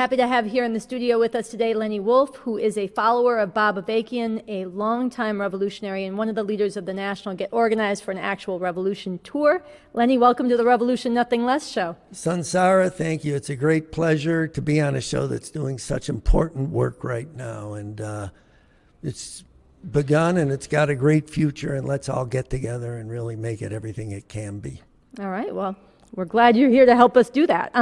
happy to have here in the studio with us today Lenny Wolf, who is a follower of Bob Avakian, a longtime revolutionary and one of the leaders of the National Get Organized for an Actual Revolution tour. Lenny, welcome to the Revolution Nothing Less show. Sunsara, thank you. It's a great pleasure to be on a show that's doing such important work right now. And it's begun and it's got a great future, and let's all get together and really make it everything it can be. All right, well, we're glad you're here to help us do that.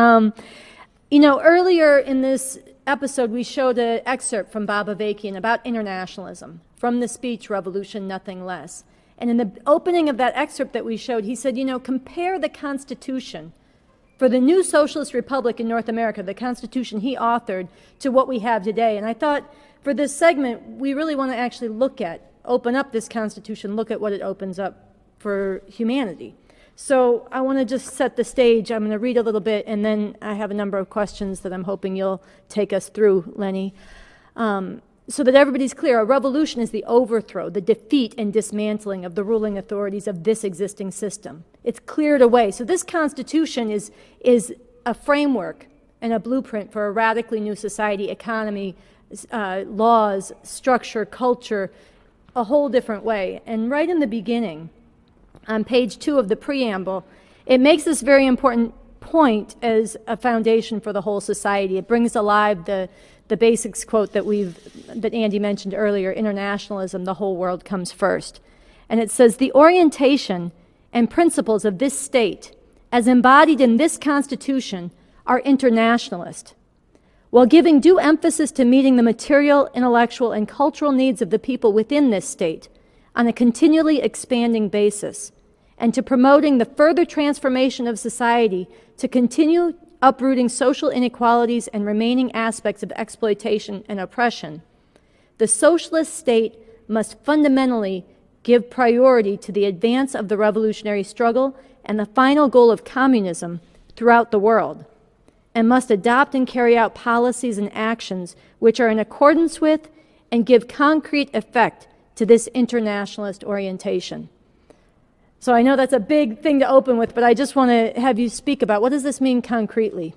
You know, earlier in this episode, we showed an excerpt from Bob Avakian about internationalism from the speech, Revolution Nothing Less. And in the opening of that excerpt that we showed, he said, you know, compare the Constitution for the new socialist republic in North America, the Constitution he authored, to what we have today. And I thought for this segment, we really want to actually open up this Constitution, look at what it opens up for humanity. So I want to just set the stage. I'm going to read a little bit, and then I have a number of questions that I'm hoping you'll take us through, Lenny. So that everybody's clear, a revolution is the overthrow, the defeat and dismantling of the ruling authorities of this existing system. It's cleared away. So this Constitution is a framework and a blueprint for a radically new society, economy, laws, structure, culture, a whole different way. And right in the beginning, on page 2 of the preamble, it makes this very important point as a foundation for the whole society. It brings alive the basics quote that Andy mentioned earlier, internationalism, the whole world comes first. And it says, the orientation and principles of this state, as embodied in this Constitution, are internationalist. While giving due emphasis to meeting the material, intellectual, and cultural needs of the people within this state, on a continually expanding basis, and to promoting the further transformation of society to continue uprooting social inequalities and remaining aspects of exploitation and oppression, the socialist state must fundamentally give priority to the advance of the revolutionary struggle and the final goal of communism throughout the world, and must adopt and carry out policies and actions which are in accordance with and give concrete effect to this internationalist orientation. So I know that's a big thing to open with, but I just want to have you speak about what does this mean concretely?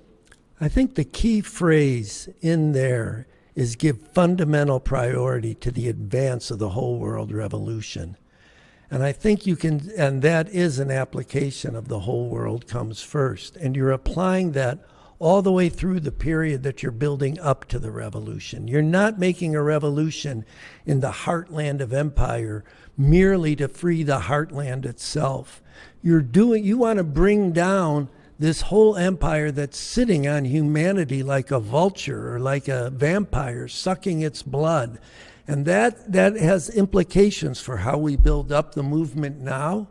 I think the key phrase in there is give fundamental priority to the advance of the whole world revolution. And I think you can, and that is an application of the whole world comes first. And you're applying that all the way through the period that you're building up to the revolution. You're not making a revolution in the heartland of empire merely to free the heartland itself. You want to bring down this whole empire that's sitting on humanity like a vulture or like a vampire sucking its blood. And that has implications for how we build up the movement now,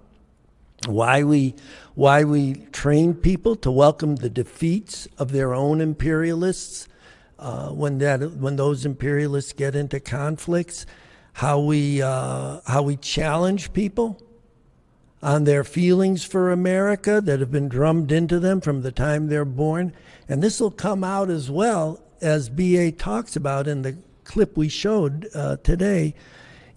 why we train people to welcome the defeats of their own imperialists when those imperialists get into conflicts, how we challenge people on their feelings for America that have been drummed into them from the time they're born. And this will come out as well, as B.A. talks about in the clip we showed today,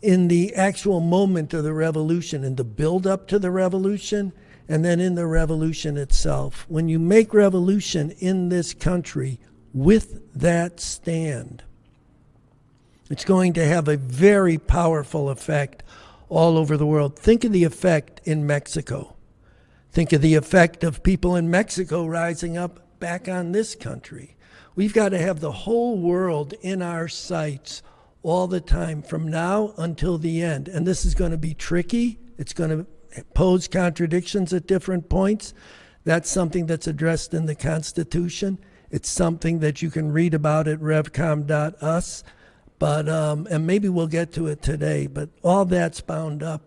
in the actual moment of the revolution, in the build-up to the revolution, and then in the revolution itself. When you make revolution in this country with that stand, it's going to have a very powerful effect all over the world. Think of the effect in Mexico. Think of the effect of people in Mexico rising up back on this country. We've got to have the whole world in our sights all the time from now until the end. And this is going to be tricky. It's going to pose contradictions at different points. That's something that's addressed in the Constitution. It's something that you can read about at revcom.us. But and maybe we'll get to it today, but all that's bound up.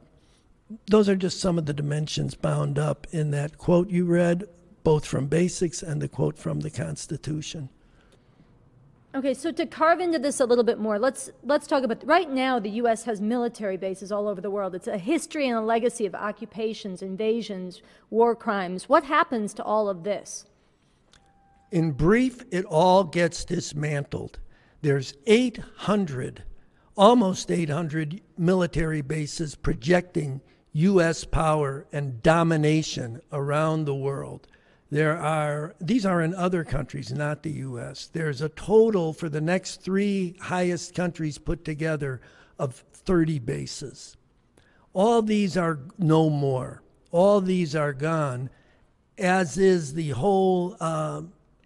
Those are just some of the dimensions bound up in that quote you read, both from Basics and the quote from the Constitution. Okay, so to carve into this a little bit more, let's talk about, right now the U.S. has military bases all over the world. It's a history and a legacy of occupations, invasions, war crimes. What happens to all of this? In brief, it all gets dismantled. There's 800, almost 800 military bases projecting U.S. power and domination around the world. These are in other countries, not the U.S. There's a total for the next 3 highest countries put together of 30 bases. All these are no more. All these are gone, as is the whole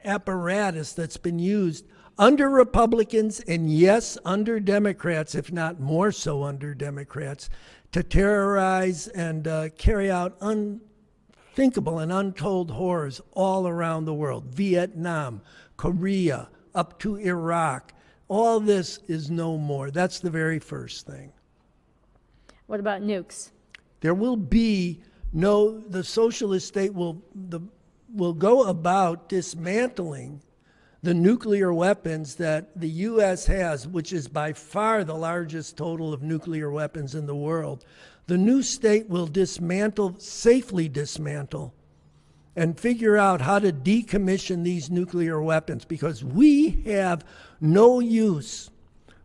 apparatus that's been used under Republicans and, yes, under Democrats, if not more so under Democrats, to terrorize and carry out unthinkable and untold horrors all around the world. Vietnam, Korea, up to Iraq. All this is no more. That's the very first thing. What about nukes? There will be the socialist state will go about dismantling the nuclear weapons that the U.S. has, which is by far the largest total of nuclear weapons in the world. The new state will safely dismantle, and figure out how to decommission these nuclear weapons, because we have no use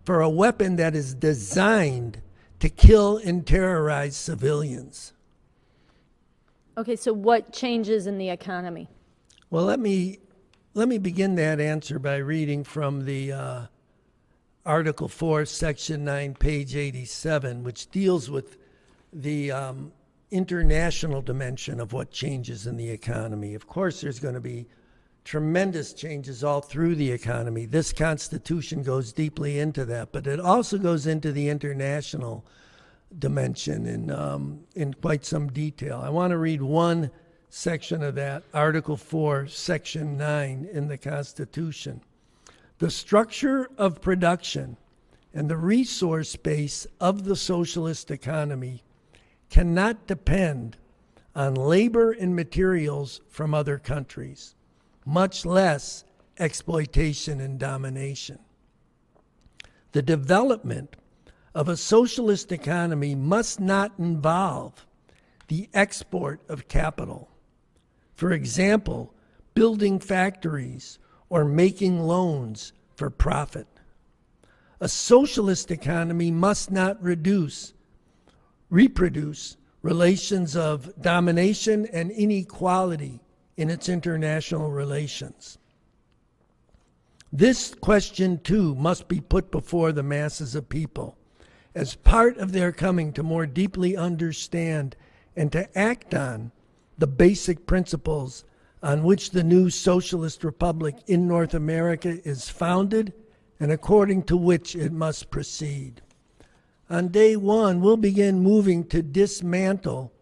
for a weapon that is designed to kill and terrorize civilians. Okay, so what changes in the economy? Well, let me begin that answer by reading from the Article 4, Section 9, page 87, which deals with the international dimension of what changes in the economy. Of course, there's going to be tremendous changes all through the economy. This Constitution goes deeply into that, but it also goes into the international dimension in quite some detail. I want to read one section of that, Article 4, Section 9 in the Constitution. The structure of production and the resource base of the socialist economy cannot depend on labor and materials from other countries, much less exploitation and domination. The development of a socialist economy must not involve the export of capital. For example, building factories or making loans for profit. A socialist economy must not reproduce relations of domination and inequality in its international relations. This question, too, must be put before the masses of people as part of their coming to more deeply understand and to act on the basic principles on which the new socialist republic in North America is founded and according to which it must proceed. On day one, we'll begin moving to dismantle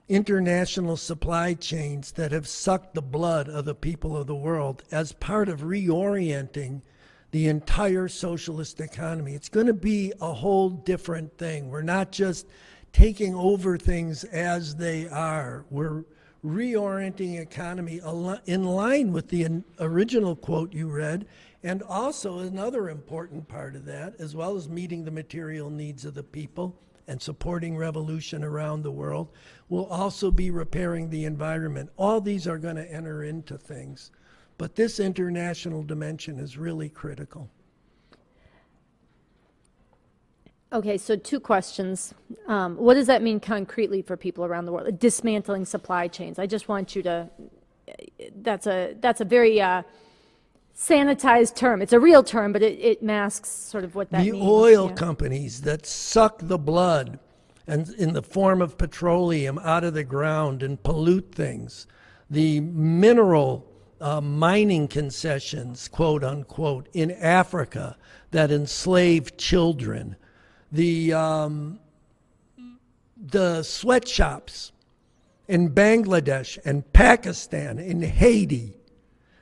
international supply chains that have sucked the blood of the people of the world as part of reorienting the entire socialist economy. It's going to be a whole different thing. We're not just taking over things as they are. We're reorienting economy in line with the original quote you read, and also another important part of that, as well as meeting the material needs of the people and supporting revolution around the world, will also be repairing the environment. All these are going to enter into things. But this international dimension is really critical. Okay, so 2 questions. What does that mean concretely for people around the world? Dismantling supply chains. I just want you to, that's a very sanitized term. It's a real term, but it masks sort of what that means. The oil companies that suck the blood and in the form of petroleum out of the ground and pollute things. The mineral mining concessions, quote unquote, in Africa that enslave children. The sweatshops in Bangladesh and Pakistan and Haiti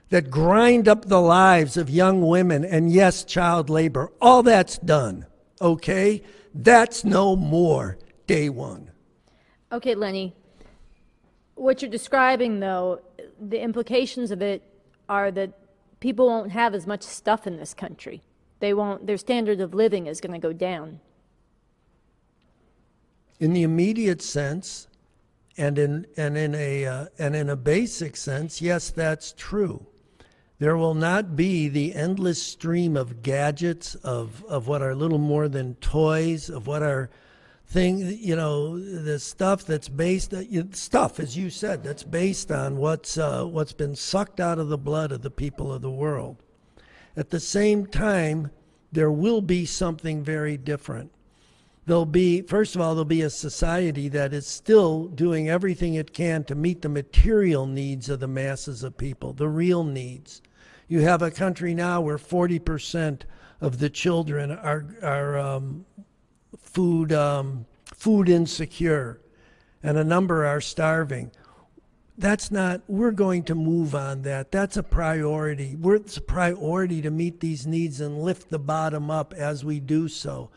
that grind up the lives of young women and, yes, child labor. All that's done, okay? That's no more day one. Okay, Lenny. What you're describing, though, the implications of it are that people won't have as much stuff in this country. Their standard of living is going to go down. In the immediate sense, and in a basic sense, yes, that's true. There will not be the endless stream of gadgets, of what are little more than toys, of what are the stuff that's based, stuff, as you said, that's based on what's been sucked out of the blood of the people of the world. At the same time, there will be something very different. First of all, there'll be a society that is still doing everything it can to meet the material needs of the masses of people, the real needs. You have a country now where 40% of the children are food insecure, and a number are starving. We're going to move on that. That's a priority. It's a priority to meet these needs and lift the bottom up as we do so.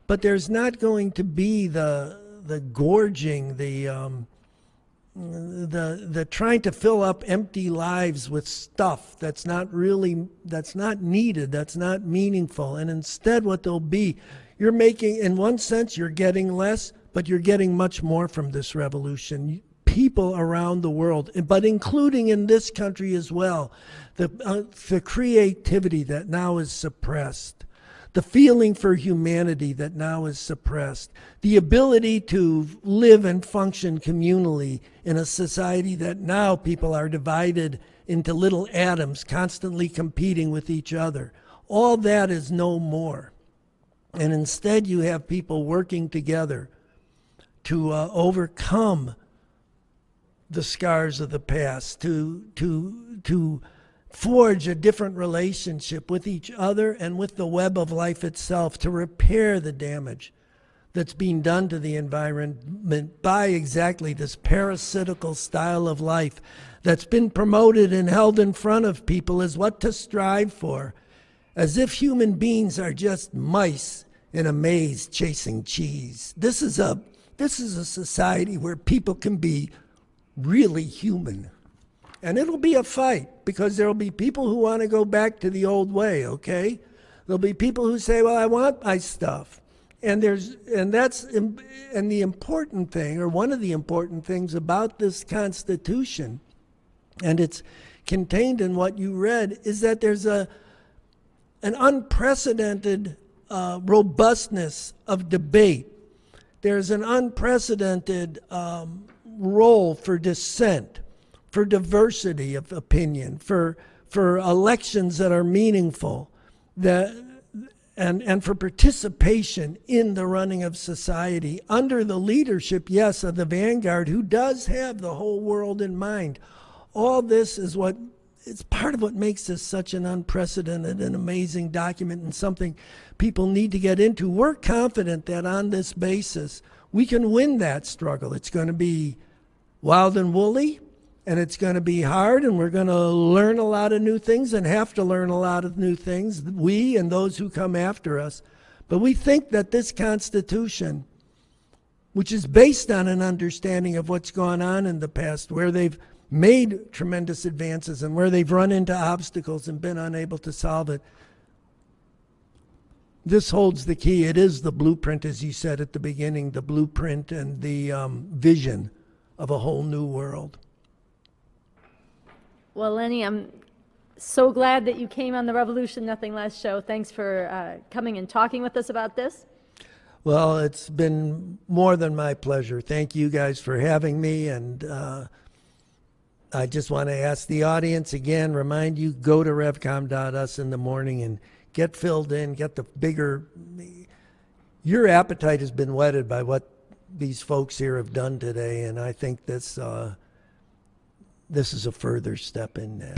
But there's not going to be the gorging, the trying to fill up empty lives with stuff that's not needed, that's not meaningful. And instead what there'll be, you're making, in one sense, you're getting less, but you're getting much more from this revolution. People around the world, but including in this country as well, the creativity that now is suppressed, the feeling for humanity that now is suppressed, the ability to live and function communally in a society that now people are divided into little atoms, constantly competing with each other. All that is no more. And instead you have people working together to overcome the scars of the past, to forge a different relationship with each other and with the web of life itself, to repair the damage that's being done to the environment by exactly this parasitical style of life that's been promoted and held in front of people as what to strive for, as if human beings are just mice in a maze chasing cheese. This is a society where people can be really human. And it'll be a fight, because there'll be people who want to go back to the old way, okay? There'll be people who say, well, I want my stuff. And the important thing, or one of the important things about this Constitution, and it's contained in what you read, is that there's an unprecedented robustness of debate. There's an unprecedented role for dissent, for diversity of opinion, for elections that are meaningful, and for participation in the running of society under the leadership, yes, of the vanguard, who does have the whole world in mind. All this is it's part of what makes this such an unprecedented and amazing document, and something people need to get into. We're confident that on this basis, we can win that struggle. It's going to be wild and woolly, and it's going to be hard, and we're going to learn a lot of new things and have to learn a lot of new things, we and those who come after us. But we think that this Constitution, which is based on an understanding of what's gone on in the past, where they've made tremendous advances and where they've run into obstacles and been unable to solve it, this holds the key. It is the blueprint, as you said at the beginning, the blueprint and the vision of a whole new world. Well, Lenny, I'm so glad that you came on the Revolution Nothing Less show. Thanks for coming and talking with us about this. Well, it's been more than my pleasure. Thank you guys for having me. And I just want to ask the audience again, remind you, go to revcom.us in the morning and get filled in, get the bigger. Your appetite has been whetted by what these folks here have done today, and I think this is a further step in that.